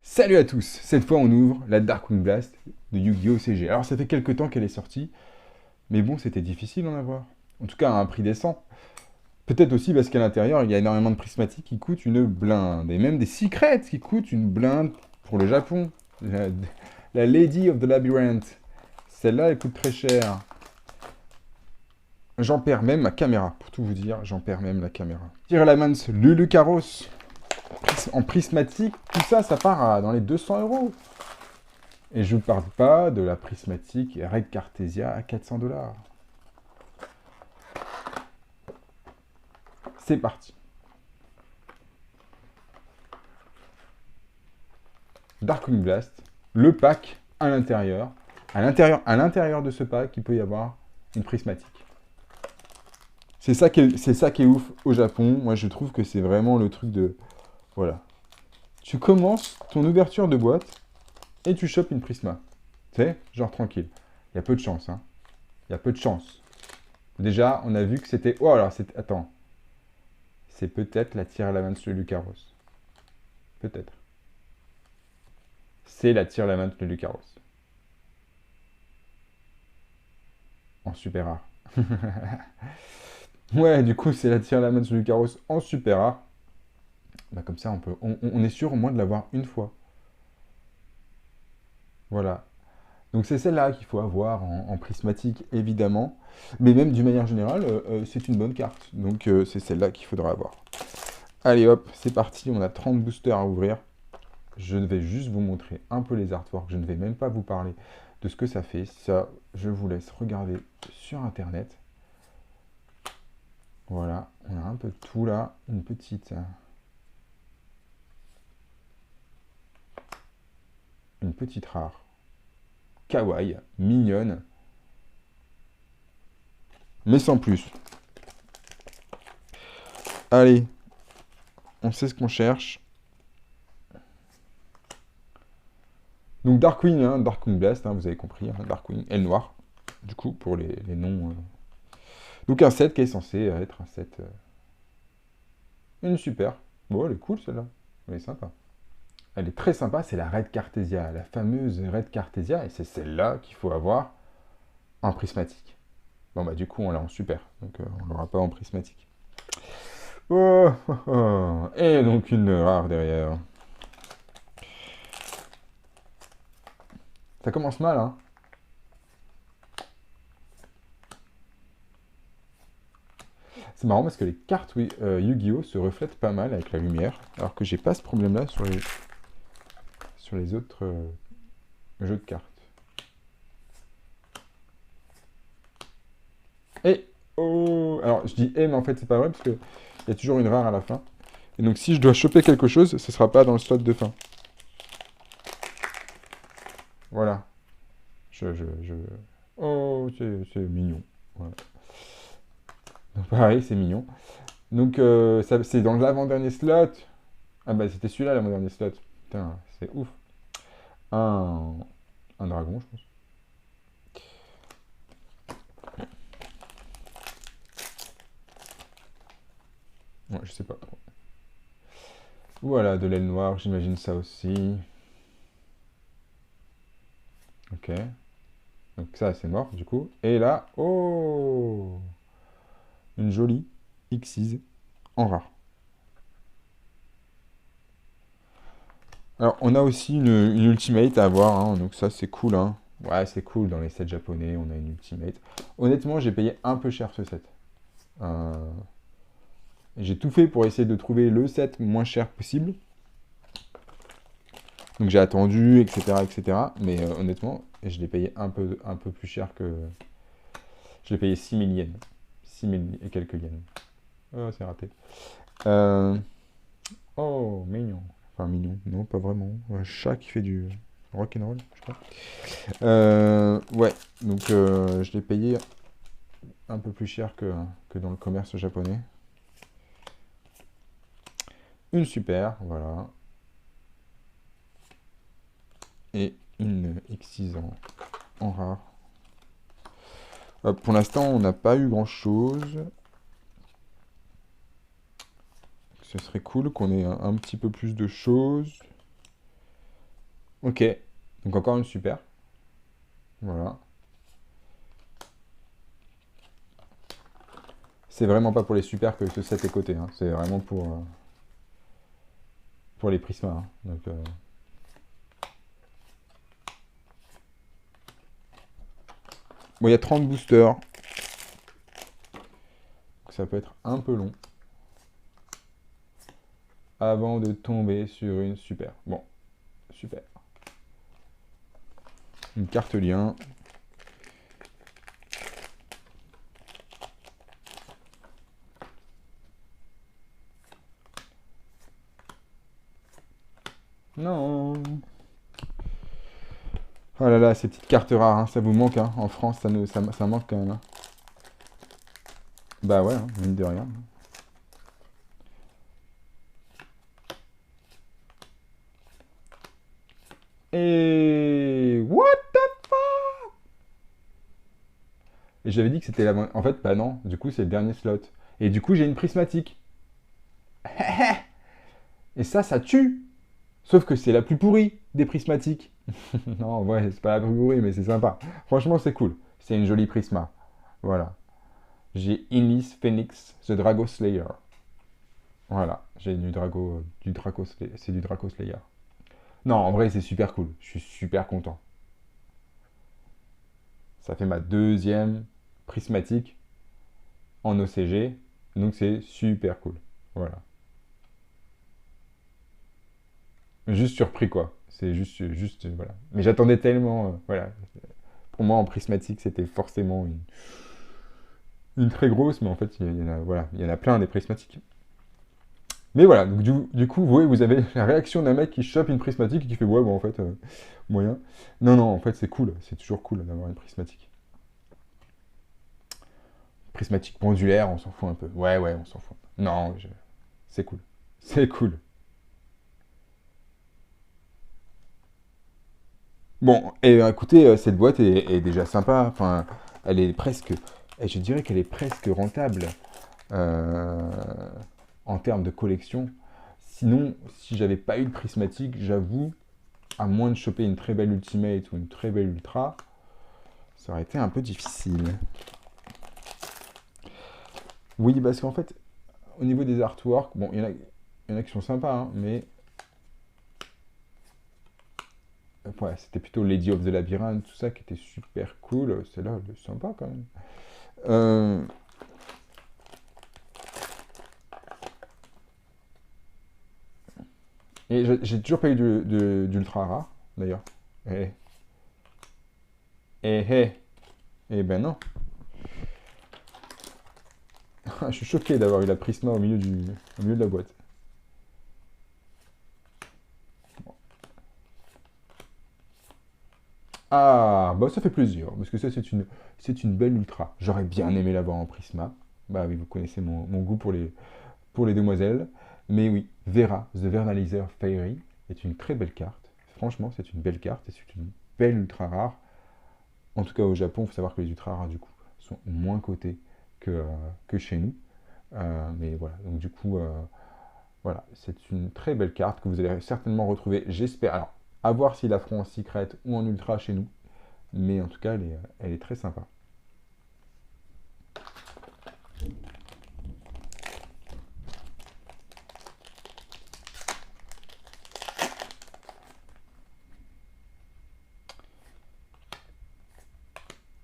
Salut à tous. Cette fois on ouvre la Darkwing Blast de Yu-Gi-Oh! CG. Alors ça fait quelques temps qu'elle est sortie, mais bon c'était difficile d'en avoir. En tout cas à un prix décent. Peut-être aussi parce qu'à l'intérieur il y a énormément de prismatiques qui coûtent une blinde. Et même des secrets qui coûtent une blinde pour le Japon. La Lady of the Labyrinth. Celle-là elle coûte très cher. J'en perds même ma caméra. Pour tout vous dire, j'en perds même la caméra. Tyr-Lamance Lulu Carros. En prismatique, tout ça, ça part dans les 200 €. Et je ne vous parle pas de la prismatique Red Cartesia à 400 $. C'est parti. Darkwing Blast, le pack à l'intérieur. À l'intérieur de ce pack, il peut y avoir une prismatique. C'est ça qui est ouf au Japon. Moi, je trouve que c'est vraiment le truc de... Voilà. Tu commences ton ouverture de boîte et tu chopes une prisma. Tu sais, genre tranquille. Il y a peu de chance, hein. Il y a peu de chance. Déjà, on a vu que c'était... Oh, alors, c'est... Attends. C'est peut-être la Tyr-Lamance de Lucaros. Peut-être. C'est la Tyr-Lamance de Lucaros. En super rare. Ouais, du coup, c'est la Tyr-Lamance de Lucaros en super rare. Bah, comme ça, on est sûr au moins de l'avoir une fois. Voilà. Donc c'est celle-là qu'il faut avoir en prismatique, évidemment. Mais même d'une manière générale, c'est une bonne carte. Donc c'est celle-là qu'il faudra avoir. Allez hop, c'est parti. On a 30 boosters à ouvrir. Je vais juste vous montrer un peu les artworks. Je ne vais même pas vous parler de ce que ça fait. Ça, je vous laisse regarder sur Internet. Voilà, on a un peu de tout là. Une petite rare. Kawaii, mignonne. Mais sans plus. Allez, on sait ce qu'on cherche. Donc Darkwing, hein, Darkwing Blast, hein, vous avez compris, hein, Darkwing, elle noire, du coup, pour les noms. Donc un set qui est censé être un set... Une super. Bon, elle est cool celle-là, elle est sympa. Elle est très sympa, c'est la Red Cartesia, la fameuse Red Cartesia, et c'est celle-là qu'il faut avoir en prismatique. Bon bah du coup on l'a en super, donc on l'aura pas en prismatique. Oh, oh, oh. Et donc une rare derrière. Ça commence mal, hein. C'est marrant parce que les cartes Yu-Gi-Oh! Se reflètent pas mal avec la lumière, alors que j'ai pas ce problème-là sur les autres jeux de cartes. Et oh, alors je dis mais en fait c'est pas vrai parce qu'il y a toujours une rare à la fin. Et donc si je dois choper quelque chose, ce sera pas dans le slot de fin. Voilà. Oh, c'est mignon. Voilà. Donc pareil, c'est mignon. Donc c'est dans l'avant-dernier slot. Ah bah c'était celui-là l'avant-dernier slot. Putain, c'est ouf. Un, un dragon, je pense. Ouais, je sais pas trop. Voilà, de l'aile noire, j'imagine ça aussi. Ok. Donc ça, c'est mort, du coup. Et là, oh, une jolie Xyz en rare. Alors, on a aussi une ultimate à avoir, hein, donc ça, c'est cool, hein. Ouais, c'est cool, dans les sets japonais, on a une ultimate. Honnêtement, j'ai payé un peu cher ce set. Euh, j'ai tout fait pour essayer de trouver le set moins cher possible. Donc j'ai attendu, etc., etc. Mais honnêtement, je l'ai payé un peu plus cher que... Je l'ai payé 6000 yens. 6000 et quelques yens. Oh, c'est raté. Euh, Oh, mignon. Enfin, mignon. Non, pas vraiment. Un chat qui fait du rock'n'roll, je crois. Ouais. Donc, je l'ai payé un peu plus cher que dans le commerce japonais. Une super, voilà. Et une X6 en rare. Pour l'instant, on n'a pas eu grand-chose. Ce serait cool qu'on ait un petit peu plus de choses. Ok, donc encore une super. Voilà. C'est vraiment pas pour les super que ce set est coté, hein. C'est vraiment pour les Prisma, hein. Donc, bon, il y a 30 boosters. Donc ça peut être un peu long. Avant de tomber sur une super. Bon, super. Une carte lien. Non. Oh là là, ces petites cartes rares, hein, ça vous manque, hein. En France, ça manque quand même, hein. Bah ouais, hein, mine de rien. Et... What the fuck? Et j'avais dit que c'était la... En fait, bah non, du coup, c'est le dernier slot. Et du coup, j'ai une prismatique. Et ça tue. Sauf que c'est la plus pourrie des prismatiques. Non, ouais, c'est pas la plus pourrie, mais c'est sympa. Franchement, c'est cool. C'est une jolie prisma. Voilà. J'ai Innis Phoenix, The Drago Slayer. Voilà, j'ai c'est du Draco Slayer. Non, en vrai, c'est super cool. Je suis super content. Ça fait ma deuxième prismatique en OCG. Donc c'est super cool. Voilà. Juste surpris, quoi. C'est juste, voilà. Mais j'attendais tellement, voilà. Pour moi, en prismatique, c'était forcément une très grosse, mais en fait, il y en a, voilà, il y en a plein des prismatiques. Mais voilà, donc du coup, vous avez la réaction d'un mec qui chope une prismatique et qui fait ouais, bon, en fait, moyen. Non, non, en fait, c'est cool, c'est toujours cool d'avoir une prismatique. Prismatique pendulaire, on s'en fout un peu. Ouais, ouais, on s'en fout. Non, c'est cool. C'est cool. Bon, et écoutez, cette boîte est déjà sympa. Enfin, elle est presque. Et je dirais qu'elle est presque rentable euh, en termes de collection. Sinon, si j'avais pas eu de prismatique, j'avoue, à moins de choper une très belle Ultimate ou une très belle Ultra, ça aurait été un peu difficile. Oui, parce qu'en fait, au niveau des artworks, bon, il y en a qui sont sympas, hein, mais ouais, c'était plutôt Lady of the Labyrinth, tout ça qui était super cool. Celle-là, elle est sympa quand même. Euh, et j'ai toujours pas eu d'ultra rare, d'ailleurs. Eh, eh ben non. Je suis choqué d'avoir eu la Prisma au milieu de la boîte. Ah, bah ça fait plaisir, parce que ça c'est une belle ultra. J'aurais bien aimé l'avoir en Prisma. Bah oui, vous connaissez mon goût pour les demoiselles. Mais oui, Vera, The Vernalizer Fairy, est une très belle carte. Franchement, c'est une belle carte et c'est une belle ultra rare. En tout cas, au Japon, il faut savoir que les ultra rares, du coup, sont moins cotés que chez nous. Mais voilà, donc du coup, voilà, c'est une très belle carte que vous allez certainement retrouver, j'espère. Alors, à voir s'ils la feront en secret ou en ultra chez nous. Mais en tout cas, elle est très sympa.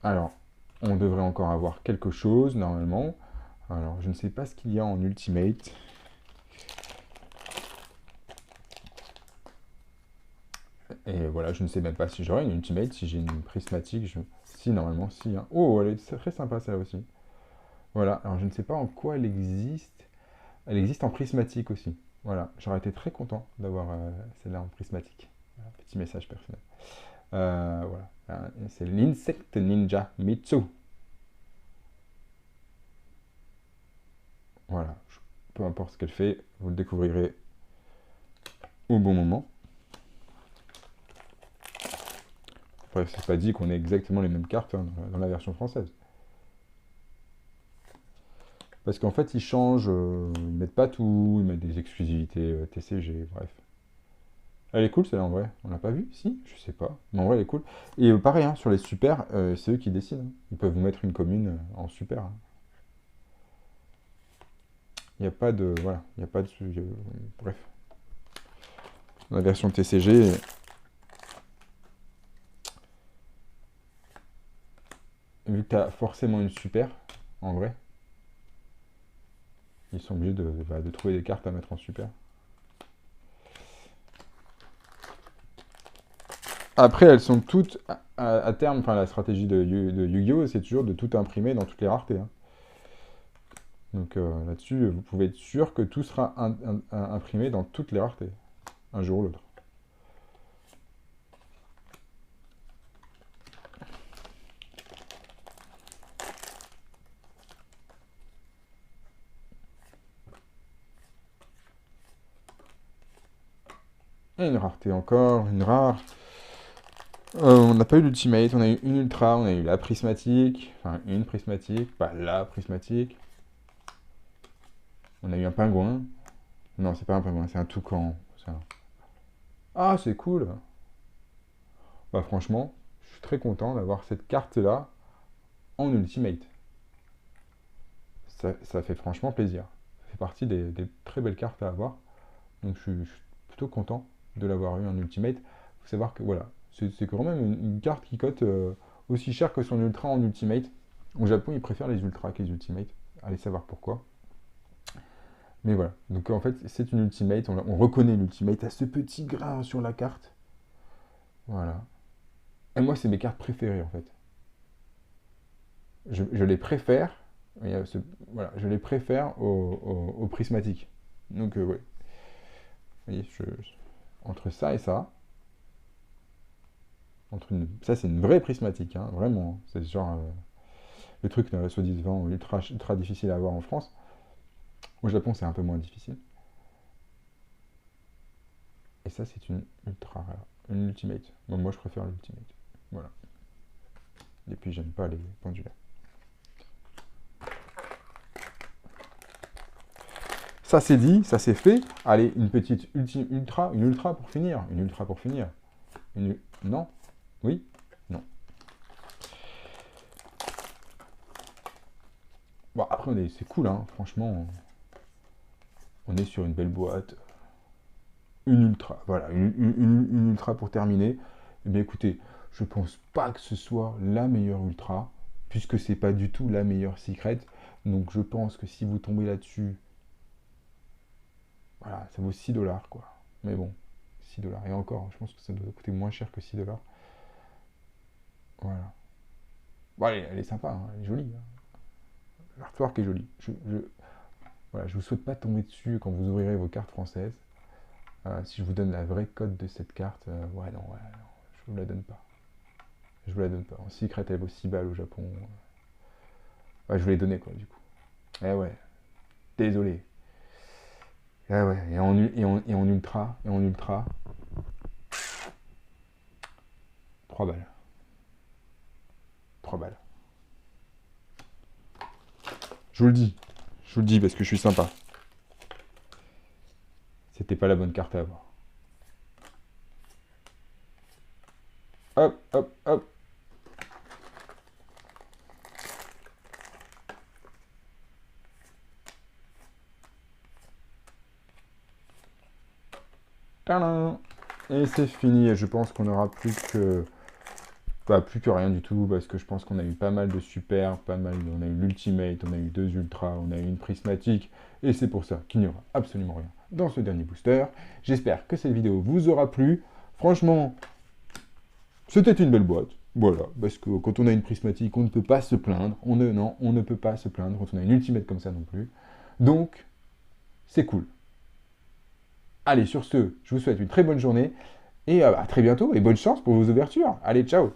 Alors, on devrait encore avoir quelque chose, normalement. Alors, je ne sais pas ce qu'il y a en Ultimate. Et voilà, je ne sais même pas si j'aurai une Ultimate, si j'ai une prismatique. Si, normalement, si, hein. Oh, elle est très sympa, celle-là aussi. Voilà, alors je ne sais pas en quoi elle existe. Elle existe en prismatique aussi. Voilà, j'aurais été très content d'avoir celle-là en prismatique. Voilà, petit message personnel. Voilà, c'est l'Insect Ninja Mitsu. Voilà, peu importe ce qu'elle fait, vous le découvrirez au bon moment. Après, c'est pas dit qu'on ait exactement les mêmes cartes, hein, dans la version française. Parce qu'en fait, ils changent, ils mettent pas tout, ils mettent des exclusivités TCG, bref. Elle est cool celle-là en vrai. On l'a pas vue? Si? Je sais pas. Mais en vrai, elle est cool. Et pareil, hein, sur les super, c'est eux qui décident, hein. Ils peuvent vous mettre une commune en super, hein. Il n'y a pas de. Voilà. Il n'y a pas de. Bref. La version TCG. Vu que tu as forcément une super, en vrai, ils sont obligés de trouver des cartes à mettre en super. Après, elles sont toutes à terme, enfin la stratégie de Yu-Gi-Oh! C'est toujours de tout imprimer dans toutes les raretés, hein. Donc là-dessus, vous pouvez être sûr que tout sera imprimé dans toutes les raretés, un jour ou l'autre. Et une rareté encore, une rare. On n'a pas eu l'ultimate, on a eu une ultra, on a eu la prismatique, enfin une prismatique, pas la prismatique. On a eu un pingouin. Non, c'est pas un pingouin, c'est un toucan. Ça. Ah, c'est cool. Bah franchement, je suis très content d'avoir cette carte-là en ultimate. Ça fait franchement plaisir. Ça fait partie des très belles cartes à avoir. Donc je suis plutôt content de l'avoir eu en ultimate. Il faut savoir que voilà, c'est quand même une carte qui cote aussi cher que son ultra en ultimate. Au Japon, ils préfèrent les ultras que les ultimates. Allez savoir pourquoi. Mais voilà. Donc en fait, c'est une ultimate. On reconnaît l'ultimate à ce petit grain sur la carte. Voilà. Et moi, c'est mes cartes préférées en fait. Je les préfère. Voilà, je les préfère aux prismatiques. Donc ouais. Vous voyez, entre ça et ça, ça c'est une vraie prismatique, hein, vraiment. C'est genre le truc soi-disant ultra difficile à avoir en France. Au Japon, c'est un peu moins difficile. Et ça, c'est une ultra rare. Une ultimate. Bon, moi, je préfère l'ultimate. Voilà. Et puis, j'aime pas les pendulaires. Ça, c'est dit, ça, c'est fait. Allez, une petite une ultra pour finir. Une ultra pour finir. Non? Oui? Non. Bon, après, c'est cool, hein, franchement. On est sur une belle boîte. Une ultra, voilà, une ultra pour terminer. Mais écoutez, je pense pas que ce soit la meilleure ultra, puisque c'est pas du tout la meilleure secret. Donc je pense que si vous tombez là-dessus, voilà, ça vaut 6 dollars quoi. Mais bon, 6 dollars. Et encore, je pense que ça doit coûter moins cher que 6 dollars. Voilà. Bon, allez, elle est sympa, hein, elle est jolie, hein. L'artwork est joli. Voilà, je vous souhaite pas tomber dessus quand vous ouvrirez vos cartes françaises. Si je vous donne la vraie code de cette carte, ouais, non, je vous la donne pas. Je vous la donne pas. En secret, elle vaut 6 balles au Japon. Ouais, je vous l'ai donné, quoi, du coup. Eh ouais, désolé. Eh ouais, et en ultra, 3 balles. 3 balles. Je vous le dis. Je vous le dis parce que je suis sympa. C'était pas la bonne carte à avoir. Hop, hop, hop. Tadam. Et c'est fini. Je pense qu'on n'aura plus que... Bah, plus que rien du tout, parce que je pense qu'on a eu pas mal de super, on a eu l'ultimate, on a eu 2 ultras, on a eu une prismatique, et c'est pour ça qu'il n'y aura absolument rien dans ce dernier booster. J'espère que cette vidéo vous aura plu. Franchement, c'était une belle boîte. Voilà, parce que quand on a une prismatique, on ne peut pas se plaindre. Non, on ne peut pas se plaindre quand on a une ultimate comme ça non plus. Donc, c'est cool. Allez, sur ce, je vous souhaite une très bonne journée, et à très bientôt, et bonne chance pour vos ouvertures. Allez, ciao!